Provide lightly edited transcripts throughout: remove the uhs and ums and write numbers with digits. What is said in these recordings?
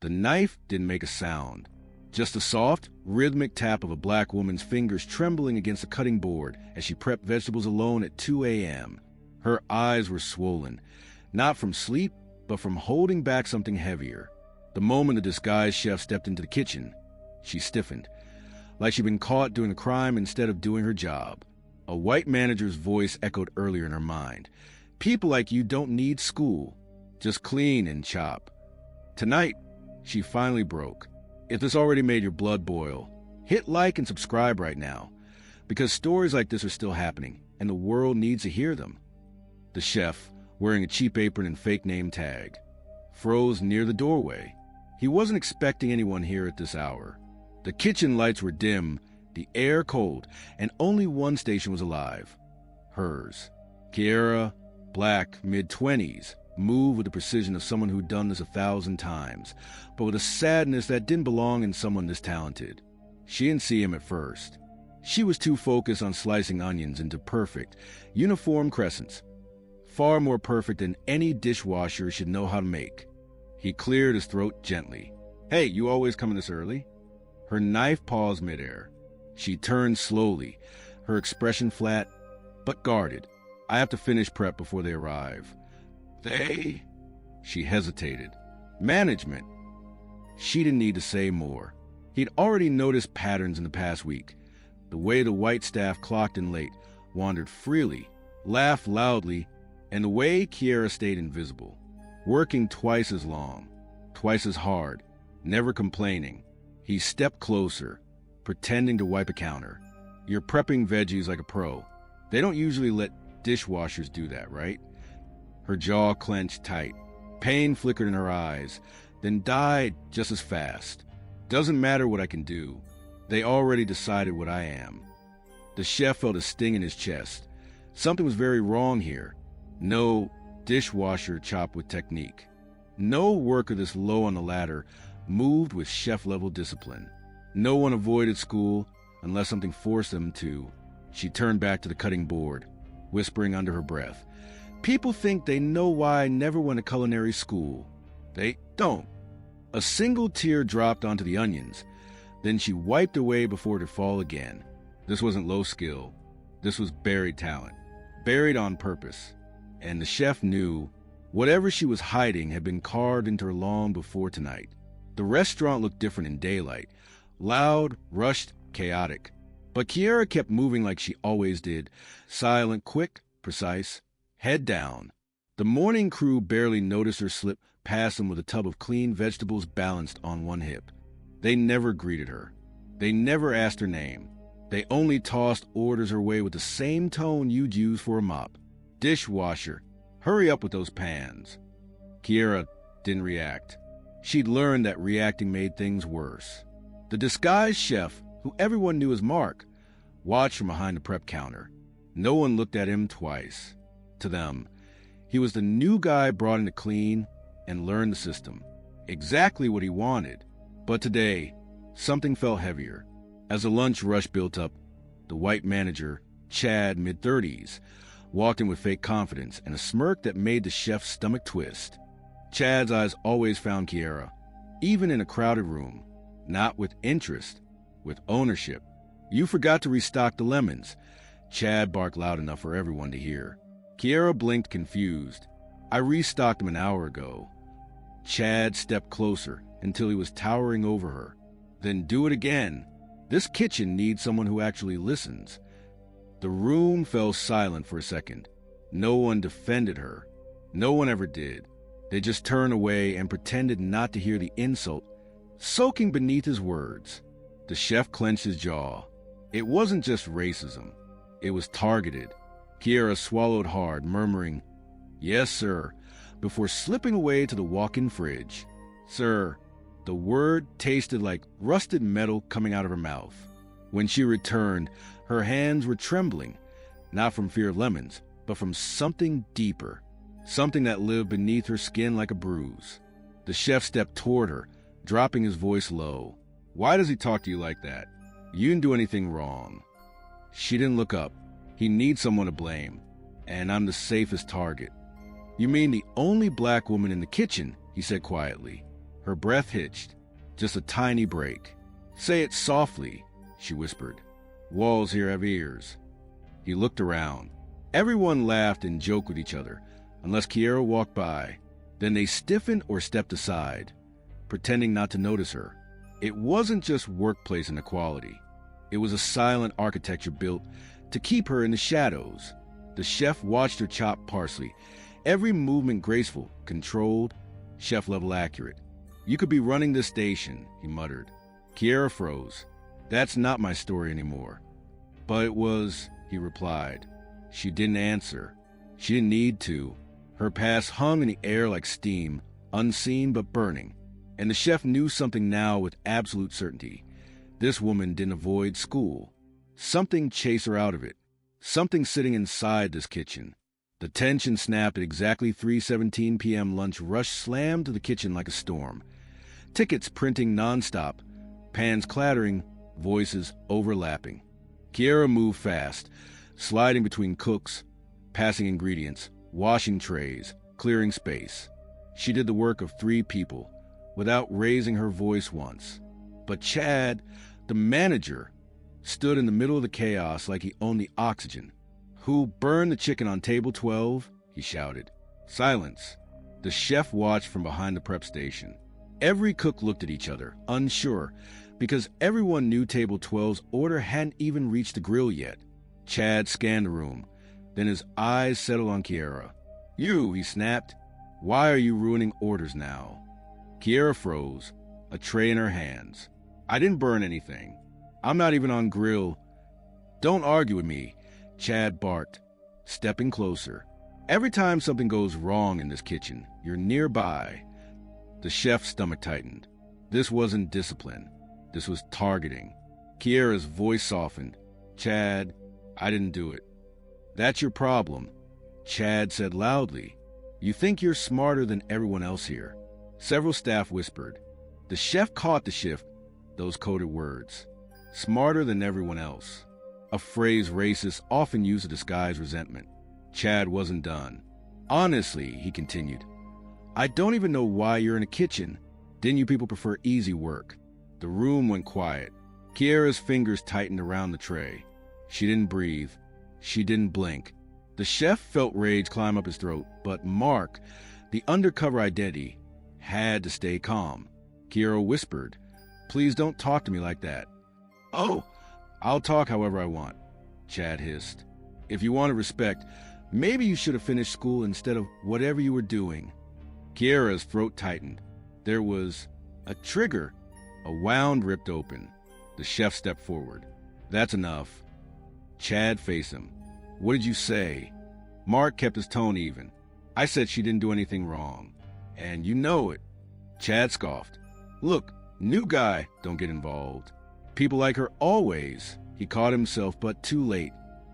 The knife didn't make a sound, just the soft, rhythmic tap of a black woman's fingers trembling against the cutting board as she prepped vegetables alone at 2 a.m. Her eyes were swollen, not from sleep, but from holding back something heavier. The moment the disguised chef stepped into the kitchen, she stiffened, like she'd been caught doing a crime instead of doing her job. A white manager's voice echoed earlier in her mind. People like you don't need school. Just clean and chop. Tonight, she finally broke. If this already made your blood boil, hit like and subscribe right now, because stories like this are still happening, and the world needs to hear them. The chef, wearing a cheap apron and fake name tag, froze near the doorway. He wasn't expecting anyone here at this hour. The kitchen lights were dim, the air cold, and only one station was alive. Hers. Kiera, black, mid-20s, moved with the precision of someone who'd done this 1,000 times, but with a sadness that didn't belong in someone this talented. She didn't see him at first. She was too focused on slicing onions into perfect, uniform crescents, far more perfect than any dishwasher should know how to make. He cleared his throat gently. "Hey, you always coming this early?" Her knife paused midair. She turned slowly, her expression flat, but guarded. "I have to finish prep before they arrive." "They?" She hesitated. "Management." She didn't need to say more. He'd already noticed patterns in the past week. The way the white staff clocked in late, wandered freely, laughed loudly, and the way Kiera stayed invisible, working twice as long, twice as hard, never complaining. He stepped closer, pretending to wipe a counter. "You're prepping veggies like a pro. They don't usually let dishwashers do that, right?" Her jaw clenched tight. Pain flickered in her eyes, then died just as fast. "Doesn't matter what I can do. They already decided what I am." The chef felt a sting in his chest. Something was very wrong here. No dishwasher chopped with technique. No worker this low on the ladder moved with chef-level discipline. No one avoided school unless something forced them to. She turned back to the cutting board, whispering under her breath, "People think they know why I never went to culinary school. They don't." A single tear dropped onto the onions. Then she wiped away before it would fall again. This wasn't low skill. This was buried talent. Buried on purpose. And the chef knew whatever she was hiding had been carved into her long before tonight. The restaurant looked different in daylight. Loud, rushed, chaotic. But Kiera kept moving like she always did. Silent, quick, precise, head down. The morning crew barely noticed her slip past them with a tub of clean vegetables balanced on one hip. They never greeted her. They never asked her name. They only tossed orders her way with the same tone you'd use for a mop. "Dishwasher, hurry up with those pans." Kiera didn't react. She'd learned that reacting made things worse. The disguised chef, who everyone knew as Mark, watched from behind the prep counter. No one looked at him twice. To them, he was the new guy brought in to clean and learn the system. Exactly what he wanted. But today, something felt heavier. As the lunch rush built up, the white manager, Chad, mid-30s, walked in with fake confidence and a smirk that made the chef's stomach twist. Chad's eyes always found Kiera, even in a crowded room, not with interest, with ownership. "You forgot to restock the lemons." Chad barked loud enough for everyone to hear. Kiera blinked confused. "I restocked them an hour ago." Chad stepped closer until he was towering over her. "Then do it again. This kitchen needs someone who actually listens." The room fell silent for a second. No one defended her. No one ever did. They just turned away and pretended not to hear the insult soaking beneath his words. The chef clenched his jaw. It wasn't just racism. It was targeted. Kiera swallowed hard, murmuring, "Yes, sir," before slipping away to the walk-in fridge. "Sir." The word tasted like rusted metal coming out of her mouth. When she returned, her hands were trembling, not from fear of lemons, but from something deeper, something that lived beneath her skin like a bruise. The chef stepped toward her, dropping his voice low. "Why does he talk to you like that? You didn't do anything wrong." She didn't look up. "He needs someone to blame, and I'm the safest target." "You mean the only black woman in the kitchen?" he said quietly. Her breath hitched. Just a tiny break. "Say it softly," she whispered. "Walls here have ears." He looked around. Everyone laughed and joked with each other, unless Kiera walked by. Then they stiffened or stepped aside, pretending not to notice her. It wasn't just workplace inequality. It was a silent architecture built to keep her in the shadows. The chef watched her chop parsley, every movement graceful, controlled, chef-level accurate. "You could be running this station," he muttered. Kiera froze. "That's not my story anymore." "But it was," he replied. She didn't answer. She didn't need to. Her past hung in the air like steam, unseen but burning. And the chef knew something now with absolute certainty. This woman didn't avoid school. Something chased her out of it. Something sitting inside this kitchen. The tension snapped at exactly 3:17 p.m. Lunch rush slammed to the kitchen like a storm. Tickets printing nonstop, pans clattering, voices overlapping. Kiera moved fast, sliding between cooks, passing ingredients, washing trays, clearing space. She did the work of 3 people, without raising her voice once. But Chad, the manager, stood in the middle of the chaos like he owned the oxygen. "Who burned the chicken on table 12? He shouted. Silence. The chef watched from behind the prep station. Every cook looked at each other, unsure, because everyone knew table 12's order hadn't even reached the grill yet. Chad scanned the room. Then his eyes settled on Kiera. "You," he snapped. "Why are you ruining orders now?" Kiera froze, a tray in her hands. "I didn't burn anything. I'm not even on grill." "Don't argue with me," Chad barked, stepping closer. "Every time something goes wrong in this kitchen, you're nearby." The chef's stomach tightened. This wasn't discipline. This was targeting. Kiera's voice softened. "Chad, I didn't do it." "That's your problem," Chad said loudly. "You think you're smarter than everyone else here." Several staff whispered. The chef caught the shift, those coded words. Smarter than everyone else. A phrase racists often use to disguise resentment. Chad wasn't done. "Honestly," he continued, "I don't even know why you're in a kitchen. Didn't you people prefer easy work?" The room went quiet. Kiera's fingers tightened around the tray. She didn't breathe. She didn't blink. The chef felt rage climb up his throat, but Mark, the undercover identity, had to stay calm. Kiera whispered, "Please don't talk to me like that." "Oh, I'll talk however I want," Chad hissed. "If you wanted respect, maybe you should have finished school instead of whatever you were doing." Kiera's throat tightened. There was a trigger. A wound ripped open. The chef stepped forward. "That's enough." Chad faced him. "What did you say?" Mark kept his tone even. "I said she didn't do anything wrong. And you know it." Chad scoffed. "Look, new guy, don't get involved. People like her always." He caught himself, but too late.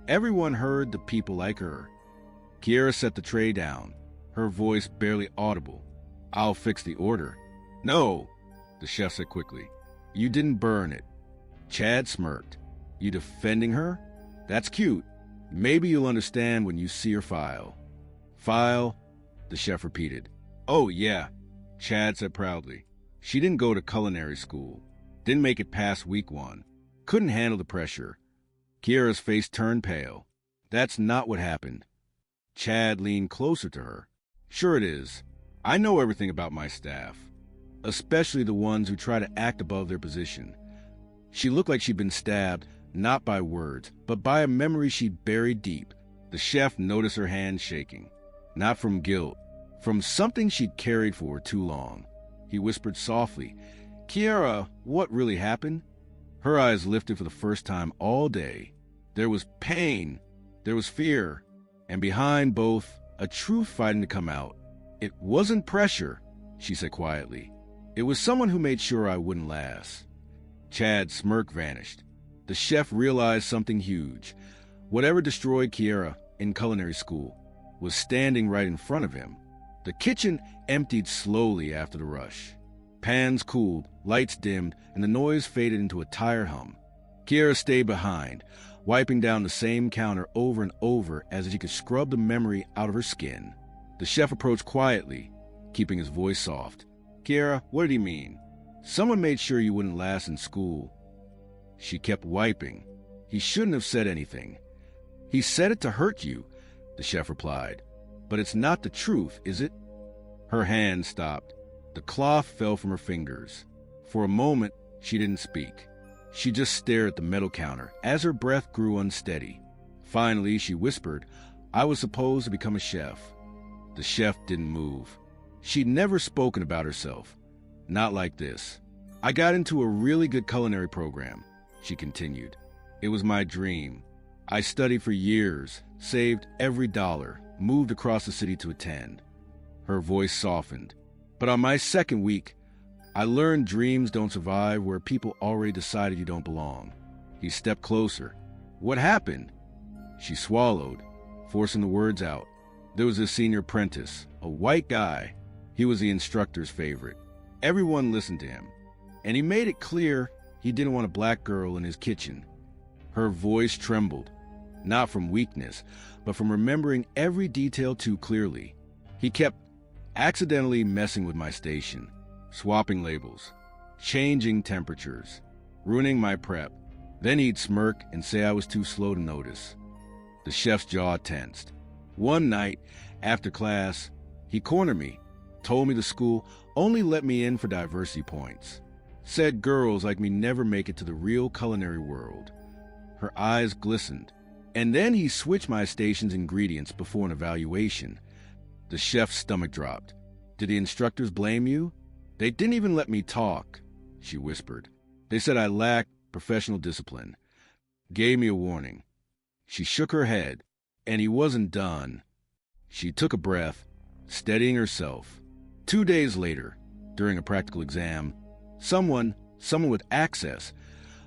Everyone heard the people like her. Kiera set the tray down, her voice barely audible. "I'll fix the order." "No," the chef said quickly. "You didn't burn it." Chad smirked. "You defending her? That's cute. Maybe you'll understand when you see her file." "File?" the chef repeated. "Oh, yeah," Chad said proudly. "She didn't go to culinary school. Didn't make it past week 1. Couldn't handle the pressure." Kiera's face turned pale. "That's not what happened." Chad leaned closer to her. "Sure it is. I know everything about my staff, especially the ones who try to act above their position." She looked like she'd been stabbed, not by words, but by a memory she'd buried deep. The chef noticed her hand shaking. Not from guilt, from something she'd carried for too long. He whispered softly, "Kiera, what really happened?" Her eyes lifted for the first time all day. There was pain, there was fear, and behind both, a truth fighting to come out. "It wasn't pressure," she said quietly. "It was someone who made sure I wouldn't last." Chad's smirk vanished. The chef realized something huge. Whatever destroyed Kiera in culinary school was standing right in front of him. The kitchen emptied slowly after the rush. Pans cooled, lights dimmed, and the noise faded into a tired hum. Kiera stayed behind, wiping down the same counter over and over as if he could scrub the memory out of her skin. The chef approached quietly, keeping his voice soft. Kiara, what did he mean? Someone made sure you wouldn't last in school. She kept wiping. He shouldn't have said anything. He said it to hurt you, the chef replied. But it's not the truth, is it? Her hand stopped. The cloth fell from her fingers. For a moment, she didn't speak. She just stared at the metal counter as her breath grew unsteady. Finally, she whispered, I was supposed to become a chef. The chef didn't move. She'd never spoken about herself. Not like this. I got into a really good culinary program, she continued. It was my dream. I studied for years, saved every dollar, moved across the city to attend. Her voice softened. But on my second week, I learned dreams don't survive where people already decided you don't belong. He stepped closer. What happened? She swallowed, forcing the words out. There was a senior apprentice, a white guy. He was the instructor's favorite. Everyone listened to him, and he made it clear he didn't want a black girl in his kitchen. Her voice trembled, not from weakness, but from remembering every detail too clearly. He kept accidentally messing with my station, swapping labels, changing temperatures, ruining my prep. Then he'd smirk and say I was too slow to notice. The chef's jaw tensed. One night, after class, he cornered me, told me the school only let me in for diversity points, said girls like me never make it to the real culinary world. Her eyes glistened. And then he switched my station's ingredients before an evaluation. The chef's stomach dropped. Did the instructors blame you? They didn't even let me talk, she whispered. They said I lacked professional discipline. Gave me a warning. She shook her head, and he wasn't done. She took a breath, steadying herself. 2 days later, during a practical exam, someone with access,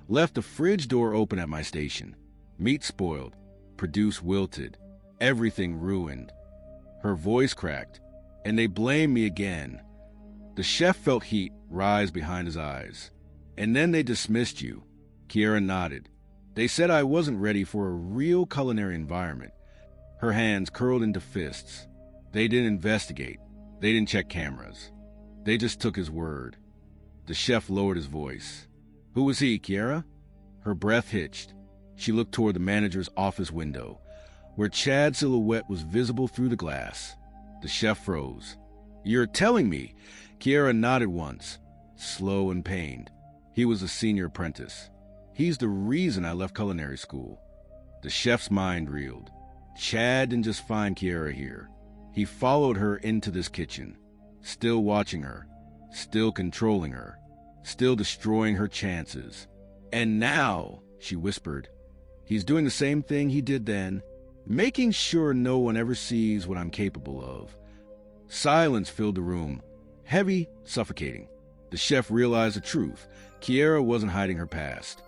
left the fridge door open at my station. Meat spoiled, produce wilted, everything ruined. Her voice cracked, and they blamed me again. The chef felt heat rise behind his eyes. And then they dismissed you. Kiara nodded. They said I wasn't ready for a real culinary environment. Her hands curled into fists. They didn't investigate. They didn't check cameras. They just took his word. The chef lowered his voice. Who was he, Kiara? Her breath hitched. She looked toward the manager's office window, where Chad's silhouette was visible through the glass. The chef froze. You're telling me? Kiara nodded once, slow and pained. He was a senior apprentice. He's the reason I left culinary school. The chef's mind reeled. Chad didn't just find Kiara here. He followed her into this kitchen, still watching her, still controlling her, still destroying her chances. And now, she whispered, he's doing the same thing he did then, making sure no one ever sees what I'm capable of. Silence filled the room, heavy, suffocating. The chef realized the truth. Kiara wasn't hiding her past.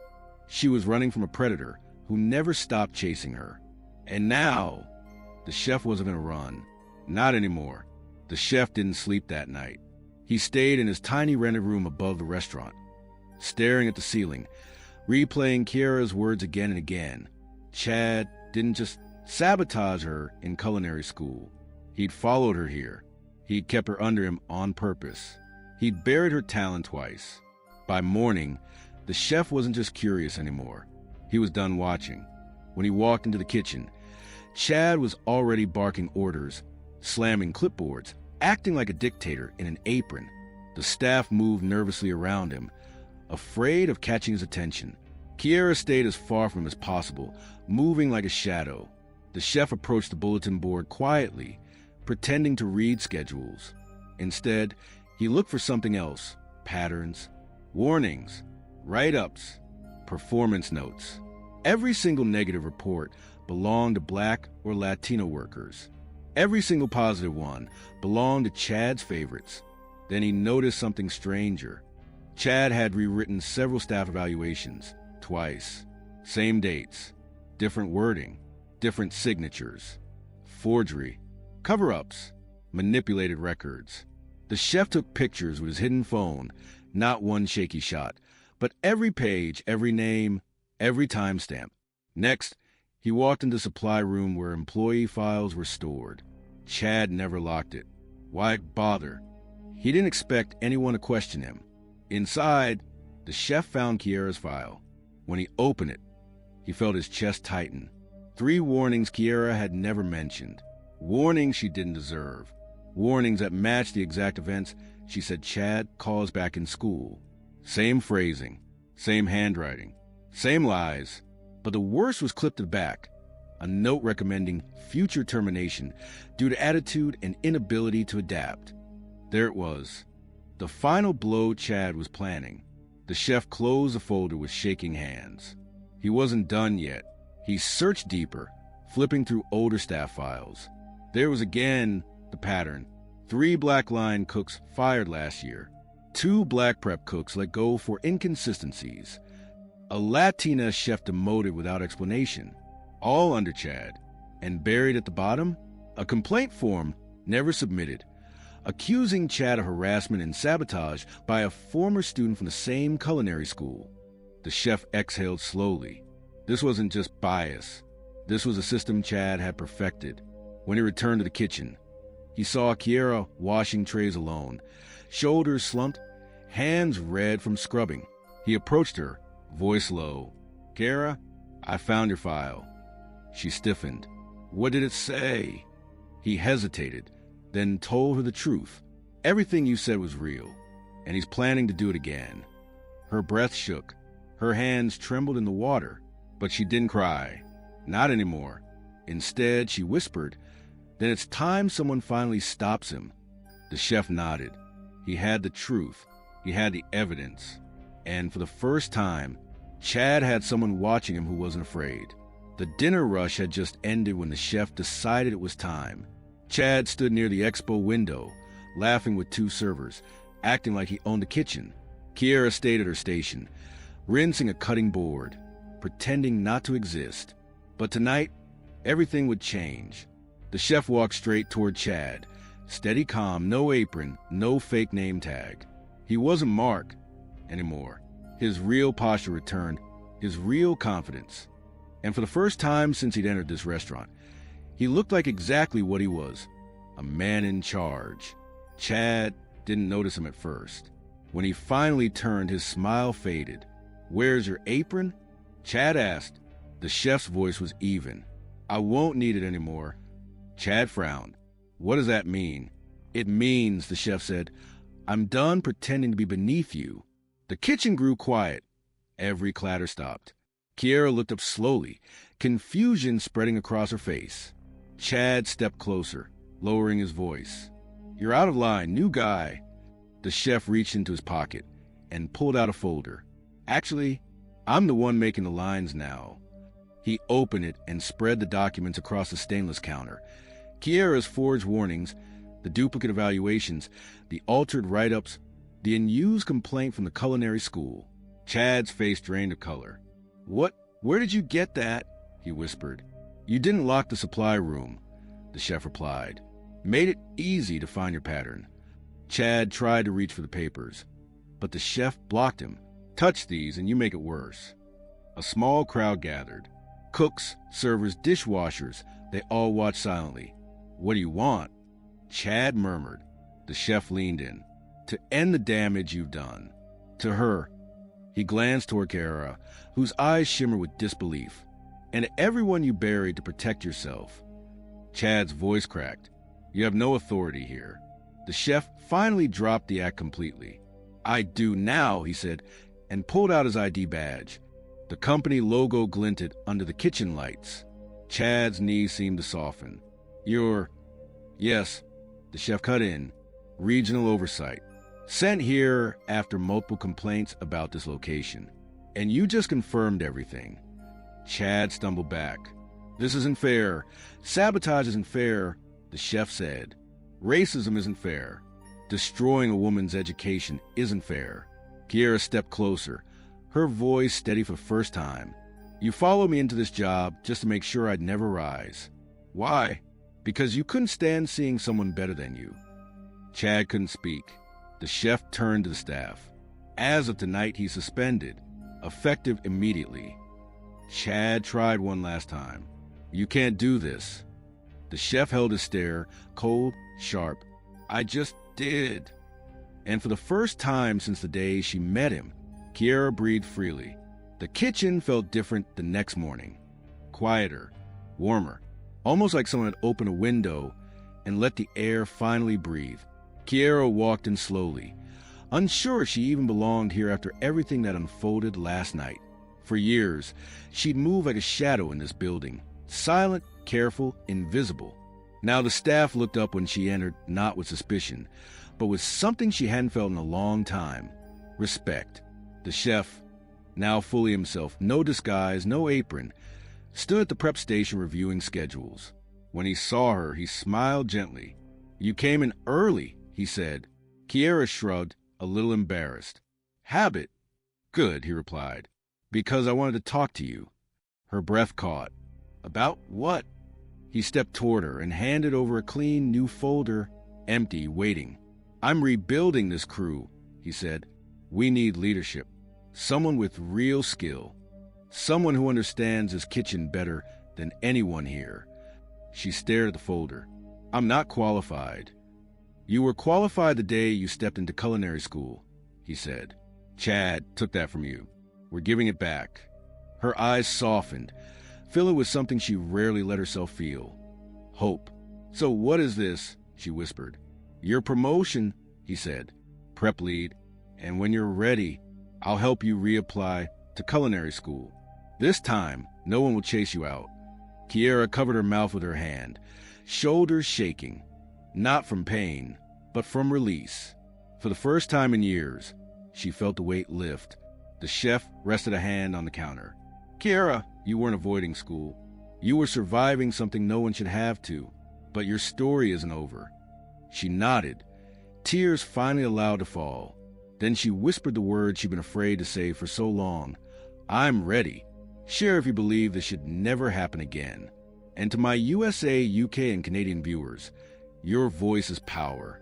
She was running from a predator who never stopped chasing her. And now, the chef wasn't going to run. Not anymore. The chef didn't sleep that night. He stayed in his tiny rented room above the restaurant, staring at the ceiling, replaying Kiara's words again and again. Chad didn't just sabotage her in culinary school. He'd followed her here. He'd kept her under him on purpose. He'd buried her talent twice. By morning, the chef wasn't just curious anymore. He was done watching. When he walked into the kitchen, Chad was already barking orders, slamming clipboards, acting like a dictator in an apron. The staff moved nervously around him, afraid of catching his attention. Kiara stayed as far from him as possible, moving like a shadow. The chef approached the bulletin board quietly, pretending to read schedules. Instead, he looked for something else: patterns, warnings, write-ups, performance notes. Every single negative report belonged to Black or Latino workers. Every single positive one belonged to Chad's favorites. Then he noticed something stranger. Chad had rewritten several staff evaluations, twice. Same dates, different wording, different signatures. Forgery, cover-ups, manipulated records. The chef took pictures with his hidden phone, not one shaky shot, but every page, every name, every timestamp. Next, he walked into the supply room where employee files were stored. Chad never locked it. Why bother? He didn't expect anyone to question him. Inside, the chef found Kiera's file. When he opened it, he felt his chest tighten. 3 warnings Kiera had never mentioned. Warnings she didn't deserve. Warnings that matched the exact events she said Chad caused back in school. Same phrasing, same handwriting, same lies. But the worst was clipped to the back. A note recommending future termination due to attitude and inability to adapt. There it was. The final blow Chad was planning. The chef closed the folder with shaking hands. He wasn't done yet. He searched deeper, flipping through older staff files. There was again the pattern. 3 black line cooks fired last year. 2 black prep cooks let go for inconsistencies. A Latina chef demoted without explanation. All under Chad. And buried at the bottom, a complaint form never submitted, accusing Chad of harassment and sabotage by a former student from the same culinary school. The chef exhaled slowly. This wasn't just bias. This was a system Chad had perfected. When he returned to the kitchen, he saw Kiera washing trays alone, shoulders slumped, hands red from scrubbing. He approached her, voice low. "Kiera, I found your file." She stiffened. "What did it say?" He hesitated, then told her the truth. "Everything you said was real, and he's planning to do it again." Her breath shook. Her hands trembled in the water, but she didn't cry. Not anymore. Instead, she whispered, "Then it's time someone finally stops him." The chef nodded. He had the truth. He had the evidence. And for the first time, Chad had someone watching him who wasn't afraid. The dinner rush had just ended when the chef decided it was time. Chad stood near the expo window, laughing with 2 servers, acting like he owned the kitchen. Kiera stayed at her station, rinsing a cutting board, pretending not to exist. But tonight, everything would change. The chef walked straight toward Chad, steady, calm, no apron, no fake name tag. He wasn't Mark anymore. His real posture returned, his real confidence. And for the first time since he'd entered this restaurant, he looked like exactly what he was, a man in charge. Chad didn't notice him at first. When he finally turned, his smile faded. "Where's your apron?" Chad asked. The chef's voice was even. "I won't need it anymore." Chad frowned. "What does that mean?" "It means," the chef said, "I'm done pretending to be beneath you." The kitchen grew quiet. Every clatter stopped. Kiera looked up slowly, confusion spreading across her face. Chad stepped closer, lowering his voice. "You're out of line, new guy." The chef reached into his pocket and pulled out a folder. "Actually, I'm the one making the lines now." He opened it and spread the documents across the stainless counter. Kiera's forged warnings, the duplicate evaluations, the altered write-ups, the unused complaint from the culinary school. Chad's face drained of color. "What? Where did you get that?" he whispered. "You didn't lock the supply room," the chef replied. "Made it easy to find your pattern." Chad tried to reach for the papers, but the chef blocked him. "Touch these and you make it worse." A small crowd gathered. Cooks, servers, dishwashers, they all watched silently. "What do you want?" Chad murmured. The chef leaned in. "To end the damage you've done." To her. He glanced toward Kiera, whose eyes shimmered with disbelief. "And everyone you buried to protect yourself." Chad's voice cracked. "You have no authority here." The chef finally dropped the act completely. "I do now," he said, and pulled out his ID badge. The company logo glinted under the kitchen lights. Chad's knees seemed to soften. "You're..." "Yes," the chef cut in. "Regional oversight. Sent here after multiple complaints about this location. And you just confirmed everything." Chad stumbled back. "This isn't fair. Sabotage isn't fair," the chef said. "Racism isn't fair. Destroying a woman's education isn't fair." Kiera stepped closer, her voice steady for the first time. "You followed me into this job just to make sure I'd never rise." "Why?" "Because you couldn't stand seeing someone better than you." Chad couldn't speak. The chef turned to the staff. "As of tonight, he's suspended, effective immediately." Chad tried one last time. "You can't do this." The chef held his stare, cold, sharp. "I just did." And for the first time since the day she met him, Kiera breathed freely. The kitchen felt different the next morning. Quieter, warmer, almost like someone had opened a window and let the air finally breathe. Kiera walked in slowly, unsure if she even belonged here after everything that unfolded last night. For years, she'd moved like a shadow in this building, silent, careful, invisible. Now the staff looked up when she entered, not with suspicion, but with something she hadn't felt in a long time: respect. The chef, now fully himself, no disguise, no apron, stood at the prep station reviewing schedules. When he saw her, he smiled gently. "You came in early," he said. Kiera shrugged, a little embarrassed. "Habit." "Good," he replied. "Because I wanted to talk to you." Her breath caught. "About what?" He stepped toward her and handed over a clean new folder, empty, waiting. "I'm rebuilding this crew," he said. "We need leadership. Someone with real skill. Someone who understands his kitchen better than anyone here." She stared at the folder. "I'm not qualified." "You were qualified the day you stepped into culinary school," he said. "Chad took that from you. We're giving it back." Her eyes softened, filled with something she rarely let herself feel: hope. "So what is this?" she whispered. "Your promotion," he said. "Prep lead. And when you're ready, I'll help you reapply to culinary school. This time, no one will chase you out." Kiera covered her mouth with her hand, shoulders shaking, not from pain, but from release. For the first time in years, she felt the weight lift. The chef rested a hand on the counter. "Kiera, you weren't avoiding school. You were surviving something no one should have to. But your story isn't over." She nodded, tears finally allowed to fall. Then she whispered the words she'd been afraid to say for so long: "I'm ready. Share if you believe this should never happen again." And to my USA, UK, and Canadian viewers, your voice is power.